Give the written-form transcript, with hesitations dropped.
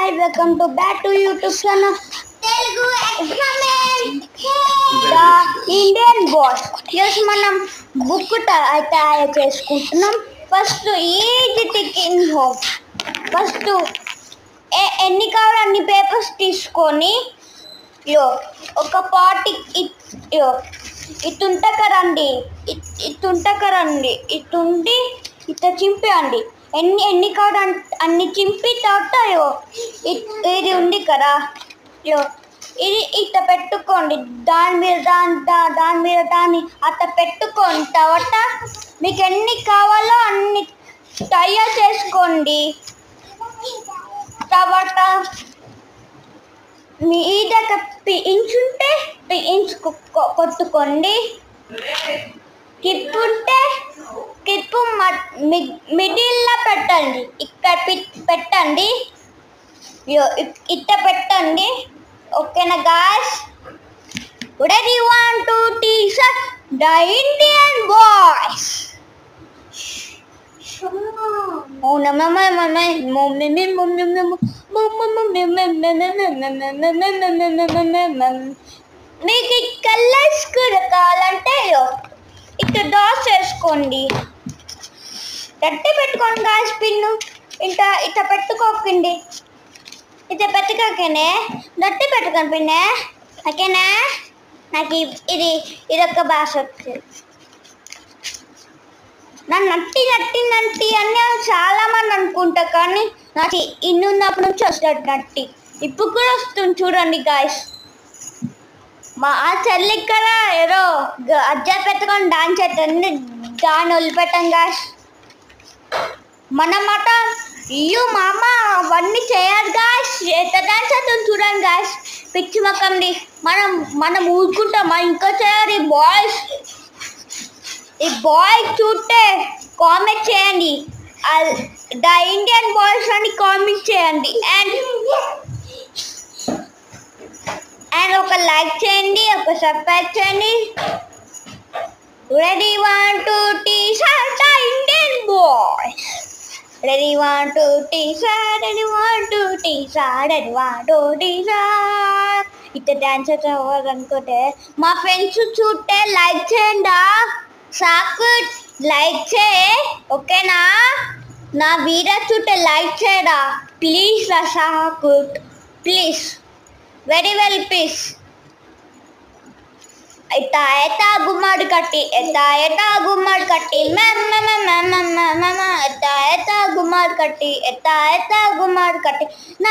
Hi welcome to back to YouTube channel Telugu experiment the Indian boy. ఈరోజు మనం book తయారు చేసుకుంటున్నాం. First easy ticking home. First ఎన్ని కావాలి అన్ని పేపర్స్ తీసుకొని ఒక పార్టీ ఇటుంటకరండి ఇటుండి ఇట్లా చింపేయండి. ఎన్ని కావాలి అన్ని చింపి తర్వాత ఇది ఉంది కదా ఇది ఇట్లా పెట్టుకోండి. దాని మీద దాన్ని అట్లా పెట్టుకోండి. తర్వాత మీకు ఎన్ని కావాలో అన్ని తయారు చేసుకోండి. తర్వాత మీ దగ్గర ఇంచుంటే ఇంచు కొట్టుకోండి. క్లిప్ ఉంటే క్లిప్ మిడిల్లో పెట్టండి. ఇక్కడ పెట్టండి, ఇట్ట పెట్టండి. ఓకేనా guys? Ready 1 2 T-shirt the Indian boys. మీకు ఈ కలర్స్ కూడా కావాలంటే ఇక్కడ డాట్స్ చేసుకోండి. గట్టి పెట్టుకోండి గాయ్స్. పిన్ను ఇట్లా పెట్టుకోకండి. ఇట్లా పెట్టుకోకనే గట్టి పెట్టుకోండి పిన్నే. ఓకేనా? నాకు ఇదొక భాష వచ్చింది. నా నట్టి అని చాలా మంది అనుకుంటా, కానీ నాకు ఇన్నున్నప్పటి నుంచి వస్తాడు నట్టి. ఇప్పుడు కూడా వస్తుంది చూడండి గాయస్. మా చెల్లి ఇక్కడ ఏదో అజ్జా పెట్టుకొని డాన్స్ చేస్తుంది. దాన్ని వదిలిపెట్టాం గాయస్. మనమాట మా అమ్మ అవన్నీ చేయాలి గాయస్. ఎంత డాన్స్ అవుతుంది చూడండి గాయస్. పిచ్చి మొక్కండి. మనం ఊరుకుంటామా? ఇంకా చేయాలి బాయ్స్. ఈ బాయ్ చూస్తే కామెంట్ చేయండి. ద ఇండియన్ బాయ్స్ అని కామెంట్ చేయండి. అండ్ ఒక లైక్ చేయండి, ఒక సబ్స్క్రైబ్ చేయండి. Ready 1 2 T-shirt the Indian boys. Ready 1 2 T-shirt, ready 1 2 T-shirt, ready 1 2 T-shirt. ఇట్లా డాన్స్ అవ్వాలనుకుంటే మా ఫ్రెండ్స్ చూస్తే లైక్ చేయండి. సాకుట్ లైక్ చేయ. ఓకేనా? నా వీడియో చూస్తే లైక్ చేయడా ప్లీజ్ రా సాకుట్, ప్లీజ్, వెరీ వెల్ ప్లీజ్. ఎత్తా గుమ్మడి కట్టి ఎత్తా గుమ్మడి కట్టి ఎత్తా గుమ్మడి కట్టి ఎత్తా గుమ్మడి కట్టి.